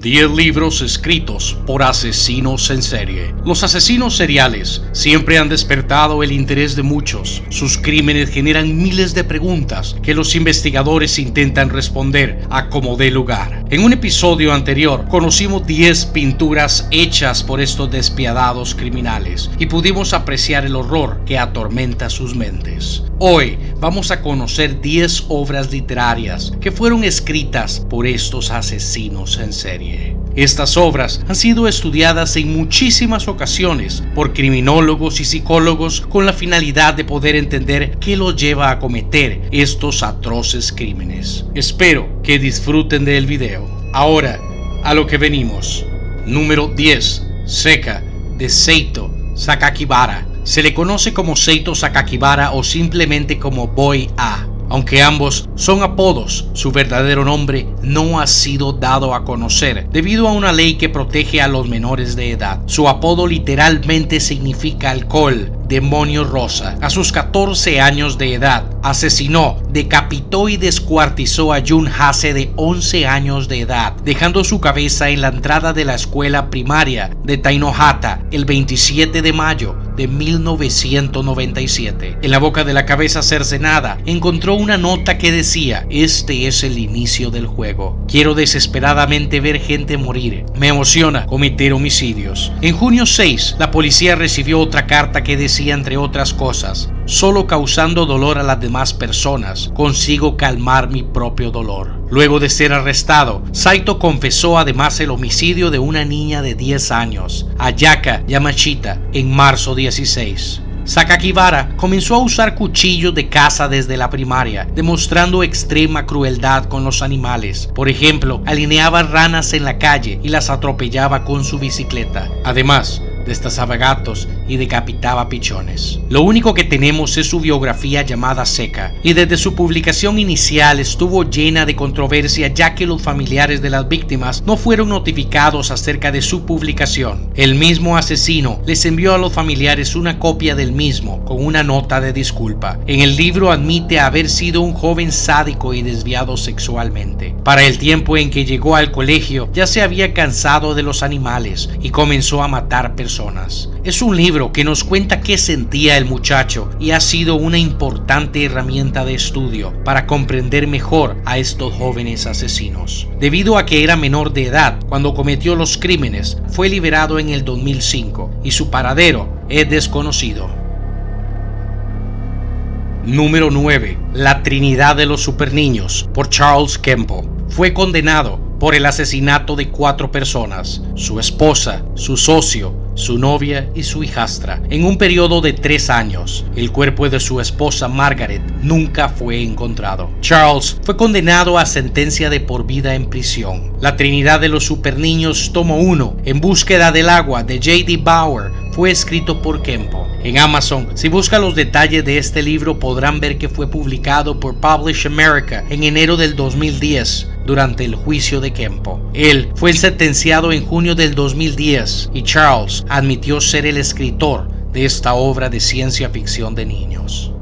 10 libros escritos por asesinos en serie. Los asesinos seriales siempre han despertado el interés de muchos. Sus crímenes generan miles de preguntas que los investigadores intentan responder a como dé lugar. En un episodio anterior conocimos 10 pinturas hechas por estos despiadados criminales y pudimos apreciar el horror que atormenta sus mentes. Hoy vamos a conocer 10 obras literarias que fueron escritas por estos asesinos en serie. Estas obras han sido estudiadas en muchísimas ocasiones por criminólogos y psicólogos con la finalidad de poder entender qué los lleva a cometer estos atroces crímenes. Espero que disfruten del video. Ahora, a lo que venimos. Número 10. Seca, de Seito Sakakibara. Se le conoce como Seito Sakakibara o simplemente como Boy A. Aunque ambos son apodos, su verdadero nombre no ha sido dado a conocer debido a una ley que protege a los menores de edad. Su apodo literalmente significa alcohol, demonio rosa. A sus 14 años de edad, asesinó, decapitó y descuartizó a Jun Hase de 11 años de edad, dejando su cabeza en la entrada de la escuela primaria de Tainohata el 27 de mayo de 1997. En la boca de la cabeza cercenada encontró una nota que decía: "Este es el inicio del juego. Quiero desesperadamente ver gente morir. Me emociona cometer homicidios". En junio 6, la policía recibió otra carta que decía, entre otras cosas: "Solo causando dolor a las demás personas, consigo calmar mi propio dolor". Luego de ser arrestado, Saito confesó además el homicidio de una niña de 10 años, Ayaka Yamashita, en marzo 16. Sakakibara comenzó a usar cuchillos de caza desde la primaria, demostrando extrema crueldad con los animales. Por ejemplo, alineaba ranas en la calle y las atropellaba con su bicicleta. Además, destazaba gatos y decapitaba pichones. Lo único que tenemos es su biografía llamada Seca, y desde su publicación inicial estuvo llena de controversia, ya que los familiares de las víctimas no fueron notificados acerca de su publicación. El mismo asesino les envió a los familiares una copia del mismo con una nota de disculpa. En el libro admite haber sido un joven sádico y desviado sexualmente. Para el tiempo en que llegó al colegio ya se había cansado de los animales y comenzó a matar personas. Es un libro que nos cuenta qué sentía el muchacho y ha sido una importante herramienta de estudio para comprender mejor a estos jóvenes asesinos. Debido a que era menor de edad cuando cometió los crímenes, fue liberado en el 2005 y su paradero es desconocido. Número 9. La Trinidad de los Superniños, por Charles Kempo. Fue condenado por el asesinato de 4 personas: su esposa, su socio, su novia y su hijastra, en un periodo de 3 años. El cuerpo de su esposa Margaret nunca fue encontrado. Charles fue condenado a sentencia de por vida en prisión. La Trinidad de los Superniños, tomo 1, En búsqueda del agua, de J.D. Bauer, fue escrito por Kempo. En Amazon, si buscan los detalles de este libro, podrán ver que fue publicado por Publish America en enero del 2010, durante el juicio de Kempo. Él fue sentenciado en junio del 2010 y Charles admitió ser el escritor de esta obra de ciencia ficción de niños.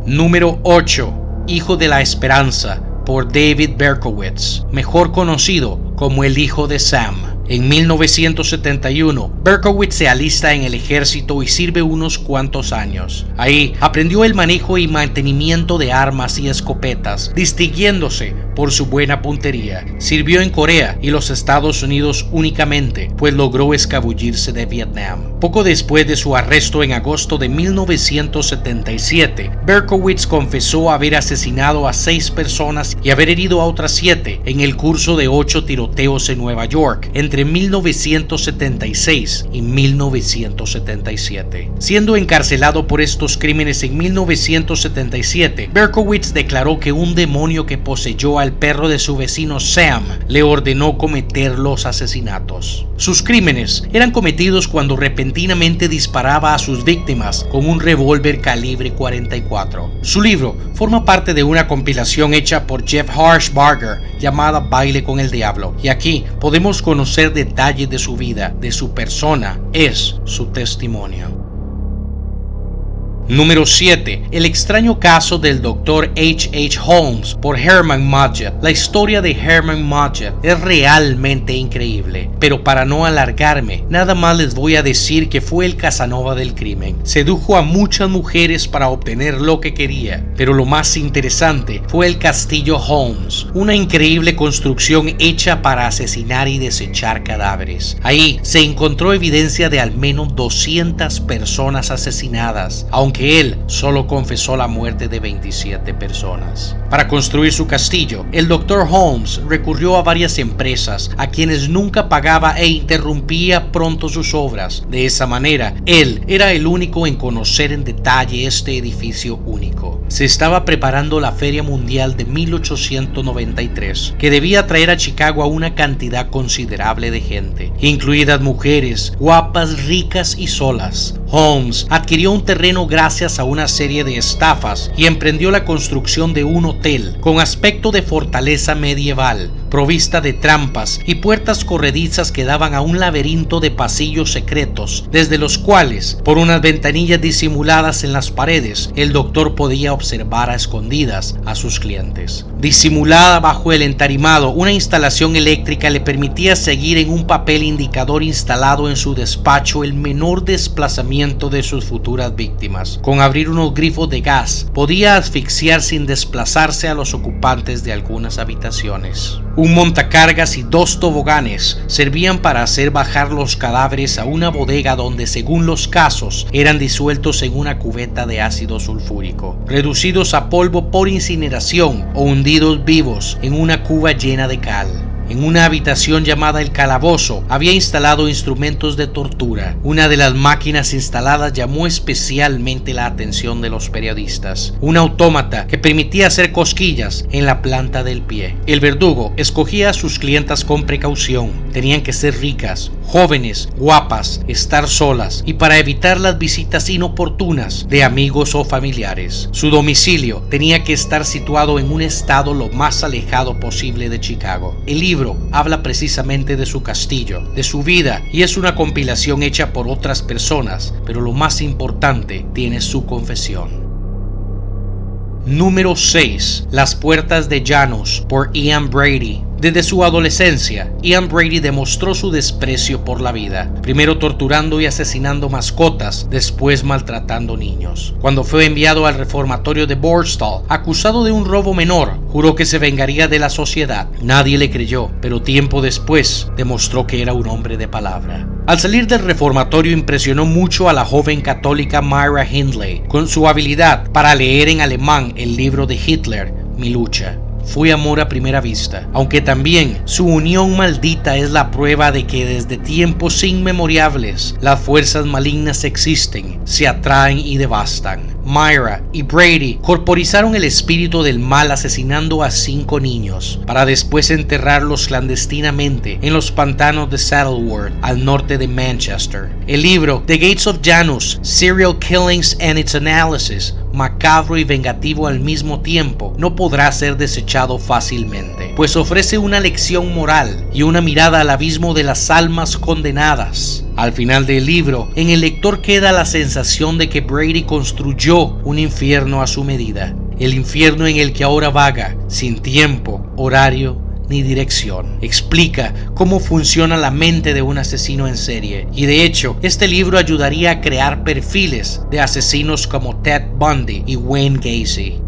Número 8. Hijo de la Esperanza, por David Berkowitz, mejor conocido como el hijo de Sam. En 1971, Berkowitz se alista en el ejército y sirve unos cuantos años. Ahí aprendió el manejo y mantenimiento de armas y escopetas, distinguiéndose por su buena puntería. Sirvió en Corea y los Estados Unidos únicamente, pues logró escabullirse de Vietnam. Poco después de su arresto en agosto de 1977, Berkowitz confesó haber asesinado a 6 personas y haber herido a otras 7 en el curso de 8 tiroteos en Nueva York entre 1976 y 1977. Siendo encarcelado por estos crímenes en 1977, Berkowitz declaró que un demonio que poseyó al perro de su vecino Sam le ordenó cometer los asesinatos. Sus crímenes eran cometidos cuando repentinamente disparaba a sus víctimas con un revólver calibre 44. Su libro forma parte de una compilación hecha por Jeff Harshbarger llamada Baile con el Diablo, y aquí podemos conocer detalles de su vida, de su persona, es su testimonio. Número 7. El extraño caso del Dr. H.H. Holmes por Herman Mudgett. La historia de Herman Mudgett es realmente increíble, pero para no alargarme, nada más les voy a decir que fue el Casanova del crimen. Sedujo a muchas mujeres para obtener lo que quería, pero lo más interesante fue el Castillo Holmes, una increíble construcción hecha para asesinar y desechar cadáveres. Ahí se encontró evidencia de al menos 200 personas asesinadas, aunque él solo confesó la muerte de 27 personas. Para construir su castillo, el Dr. Holmes recurrió a varias empresas a quienes nunca pagaba e interrumpía pronto sus obras. De esa manera, él era el único en conocer en detalle este edificio único. Se estaba preparando la Feria Mundial de 1893, que debía traer a Chicago a una cantidad considerable de gente, incluidas mujeres, guapas, ricas y solas. Holmes adquirió un terreno gracias a una serie de estafas y emprendió la construcción de un hotel con aspecto de fortaleza medieval, provista de trampas y puertas corredizas que daban a un laberinto de pasillos secretos, desde los cuales, por unas ventanillas disimuladas en las paredes, el doctor podía observar a escondidas a sus clientes. Disimulada bajo el entarimado, una instalación eléctrica le permitía seguir en un papel indicador instalado en su despacho el menor desplazamiento de sus futuras víctimas. Con abrir unos grifos de gas, podía asfixiar sin desplazarse a los ocupantes de algunas habitaciones. Un montacargas y 2 toboganes servían para hacer bajar los cadáveres a una bodega donde, según los casos, eran disueltos en una cubeta de ácido sulfúrico, reducidos a polvo por incineración o hundidos vivos en una cuba llena de cal. En una habitación llamada el calabozo había instalado instrumentos de tortura. Una de las máquinas instaladas llamó especialmente la atención de los periodistas. Un autómata que permitía hacer cosquillas en la planta del pie. El verdugo escogía a sus clientas con precaución. Tenían que ser ricas, jóvenes, guapas, estar solas y para evitar las visitas inoportunas de amigos o familiares. Su domicilio tenía que estar situado en un estado lo más alejado posible de Chicago. El libro habla precisamente de su castillo, de su vida, y es una compilación hecha por otras personas, pero lo más importante, tiene su confesión. Número 6. Las puertas de Janus por Ian Brady. Desde su adolescencia, Ian Brady demostró su desprecio por la vida, primero torturando y asesinando mascotas, después maltratando niños. Cuando fue enviado al reformatorio de Borstal, acusado de un robo menor, juró que se vengaría de la sociedad. Nadie le creyó, pero tiempo después demostró que era un hombre de palabra. Al salir del reformatorio impresionó mucho a la joven católica Myra Hindley con su habilidad para leer en alemán el libro de Hitler, Mi lucha. Fue amor a primera vista, aunque también su unión maldita es la prueba de que desde tiempos inmemorables las fuerzas malignas existen, se atraen y devastan. Myra y Brady corporizaron el espíritu del mal asesinando a 5 niños, para después enterrarlos clandestinamente en los pantanos de Saddleworth, al norte de Manchester. El libro The Gates of Janus, Serial Killings and Its Analysis, macabro y vengativo al mismo tiempo, no podrá ser desechado fácilmente, pues ofrece una lección moral y una mirada al abismo de las almas condenadas. Al final del libro, en el lector queda la sensación de que Brady construyó un infierno a su medida, el infierno en el que ahora vaga, sin tiempo, horario ni dirección. Explica cómo funciona la mente de un asesino en serie, y de hecho, este libro ayudaría a crear perfiles de asesinos como Ted Bundy y Wayne Gacy.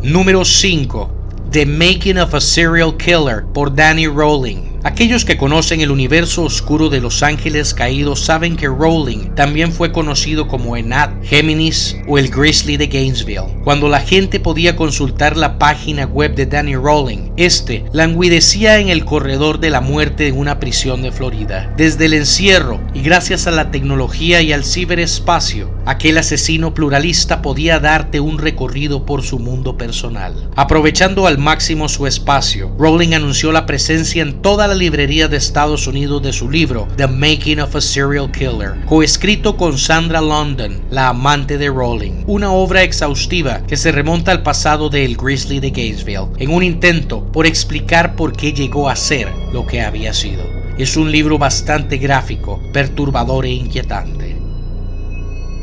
Número 5. The Making of a Serial Killer por Danny Rowling. Aquellos que conocen el universo oscuro de Los Ángeles Caídos saben que Rowling también fue conocido como Enat, Géminis o el Grizzly de Gainesville. Cuando la gente podía consultar la página web de Danny Rowling, este languidecía en el corredor de la muerte en una prisión de Florida. Desde el encierro y gracias a la tecnología y al ciberespacio, aquel asesino pluralista podía darte un recorrido por su mundo personal. Aprovechando al máximo su espacio, Rowling anunció la presencia en toda la librería de Estados Unidos de su libro The Making of a Serial Killer, coescrito con Sandra London, la amante de Rowling, una obra exhaustiva que se remonta al pasado del Grizzly de Gainesville, en un intento por explicar por qué llegó a ser lo que había sido. Es un libro bastante gráfico, perturbador e inquietante.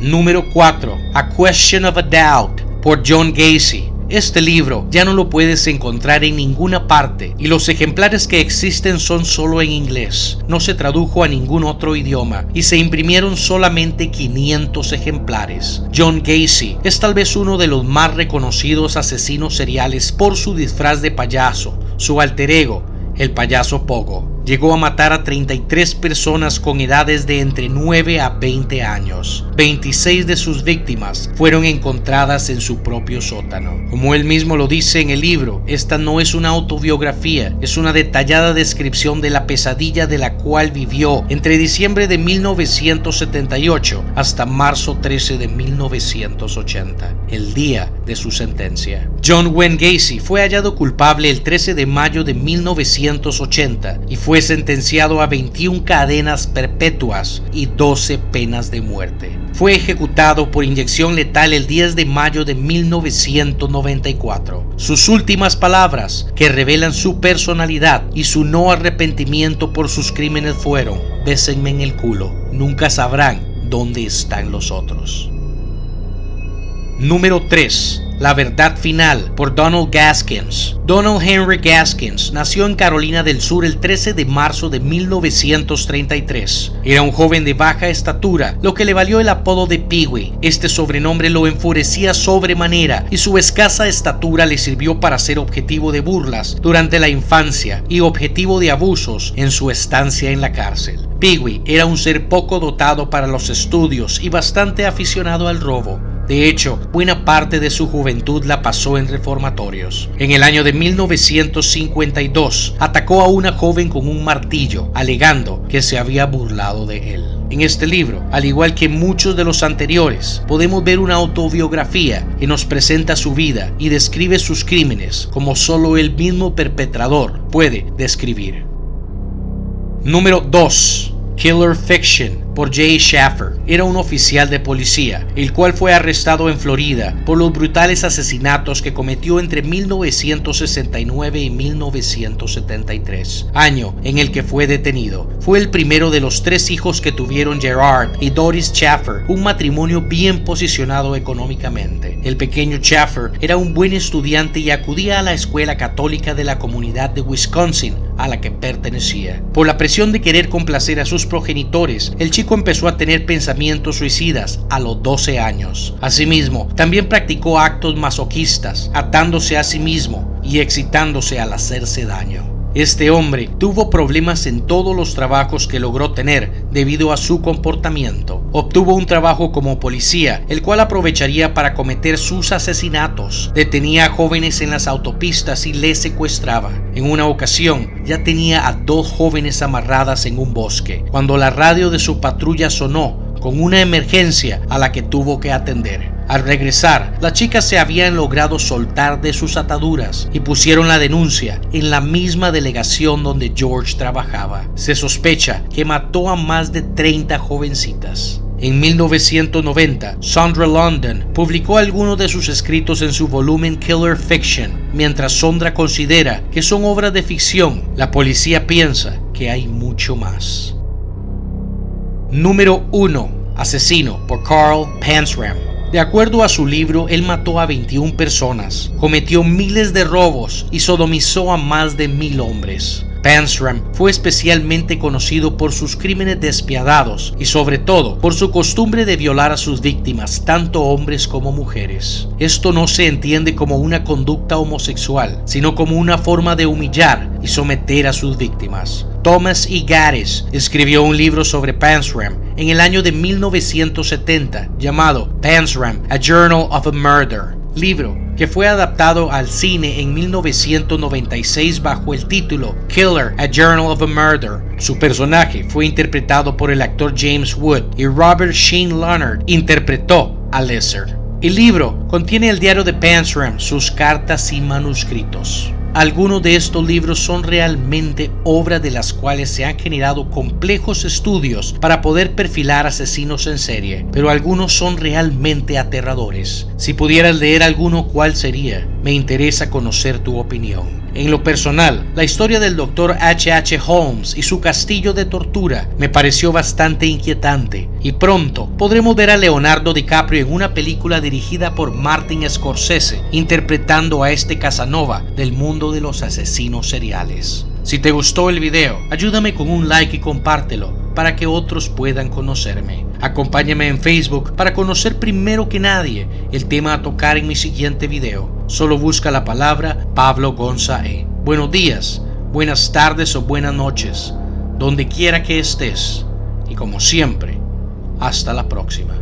Número 4. A Question of a Doubt, por John Gacy. Este libro ya no lo puedes encontrar en ninguna parte y los ejemplares que existen son solo en inglés. No se tradujo a ningún otro idioma y se imprimieron solamente 500 ejemplares. John Gacy es tal vez uno de los más reconocidos asesinos seriales por su disfraz de payaso, su alter ego, el payaso Pogo. Llegó a matar a 33 personas con edades de entre 9 a 20 años. 26 de sus víctimas fueron encontradas en su propio sótano. Como él mismo lo dice en el libro, esta no es una autobiografía, es una detallada descripción de la pesadilla de la cual vivió entre diciembre de 1978 hasta marzo 13 de 1980, el día de su sentencia. John Wayne Gacy fue hallado culpable el 13 de mayo de 1980 y fue sentenciado a 21 cadenas perpetuas y 12 penas de muerte. Fue ejecutado por inyección letal el 10 de mayo de 1994. Sus últimas palabras, que revelan su personalidad y su no arrepentimiento por sus crímenes, fueron: bésenme en el culo, nunca sabrán dónde están los otros. Número 3. La verdad final, por Donald Gaskins. Donald Henry Gaskins nació en Carolina del Sur el 13 de marzo de 1933. Era un joven de baja estatura, lo que le valió el apodo de Pee-wee. Este sobrenombre lo enfurecía sobremanera y su escasa estatura le sirvió para ser objetivo de burlas durante la infancia y objetivo de abusos en su estancia en la cárcel. Pee-wee era un ser poco dotado para los estudios y bastante aficionado al robo. De hecho, buena parte de su juventud la pasó en reformatorios. En el año de 1952, atacó a una joven con un martillo, alegando que se había burlado de él. En este libro, al igual que muchos de los anteriores, podemos ver una autobiografía que nos presenta su vida y describe sus crímenes como solo el mismo perpetrador puede describir. Número 2. Killer Fiction, por Jay Schaffer. Era un oficial de policía, el cual fue arrestado en Florida por los brutales asesinatos que cometió entre 1969 y 1973, año en el que fue detenido. Fue el primero de los 3 hijos que tuvieron Gerard y Doris Schaffer, un matrimonio bien posicionado económicamente. El pequeño Schaffer era un buen estudiante y acudía a la escuela católica de la comunidad de Wisconsin a la que pertenecía. Por la presión de querer complacer a sus progenitores, el chico empezó a tener pensamientos suicidas a los 12 años. Asimismo, también practicó actos masoquistas, atándose a sí mismo y excitándose al hacerse daño. Este hombre tuvo problemas en todos los trabajos que logró tener debido a su comportamiento. Obtuvo un trabajo como policía, el cual aprovecharía para cometer sus asesinatos. Detenía a jóvenes en las autopistas y les secuestraba. En una ocasión, ya tenía a 2 jóvenes amarradas en un bosque, cuando la radio de su patrulla sonó con una emergencia a la que tuvo que atender. Al regresar, las chicas se habían logrado soltar de sus ataduras y pusieron la denuncia en la misma delegación donde George trabajaba. Se sospecha que mató a más de 30 jovencitas. En 1990, Sondra London publicó algunos de sus escritos en su volumen Killer Fiction. Mientras Sondra considera que son obras de ficción, la policía piensa que hay mucho más. Número 1. Asesino, por Carl Panzram. De acuerdo a su libro, él mató a 21 personas, cometió miles de robos y sodomizó a más de 1000 hombres. Panzram fue especialmente conocido por sus crímenes despiadados y sobre todo por su costumbre de violar a sus víctimas, tanto hombres como mujeres. Esto no se entiende como una conducta homosexual, sino como una forma de humillar y someter a sus víctimas. Thomas E. Gaddis escribió un libro sobre Panzram en el año de 1970 llamado Panzram, A Journal of a Murder, libro que fue adaptado al cine en 1996 bajo el título Killer, A Journal of a Murder. Su personaje fue interpretado por el actor James Wood y Robert Sheen Leonard interpretó a Lesser. El libro contiene el diario de Panzram, sus cartas y manuscritos. Algunos de estos libros son realmente obras de las cuales se han generado complejos estudios para poder perfilar asesinos en serie, pero algunos son realmente aterradores. Si pudieras leer alguno, ¿cuál sería? Me interesa conocer tu opinión. En lo personal, la historia del Dr. H.H. Holmes y su castillo de tortura me pareció bastante inquietante, y pronto podremos ver a Leonardo DiCaprio en una película dirigida por Martin Scorsese, interpretando a este Casanova del mundo de los asesinos seriales. Si te gustó el video, ayúdame con un like y compártelo para que otros puedan conocerme. Acompáñame en Facebook para conocer primero que nadie el tema a tocar en mi siguiente video. Solo busca la palabra Pablo González. Buenos días, buenas tardes o buenas noches, donde quiera que estés. Y como siempre, hasta la próxima.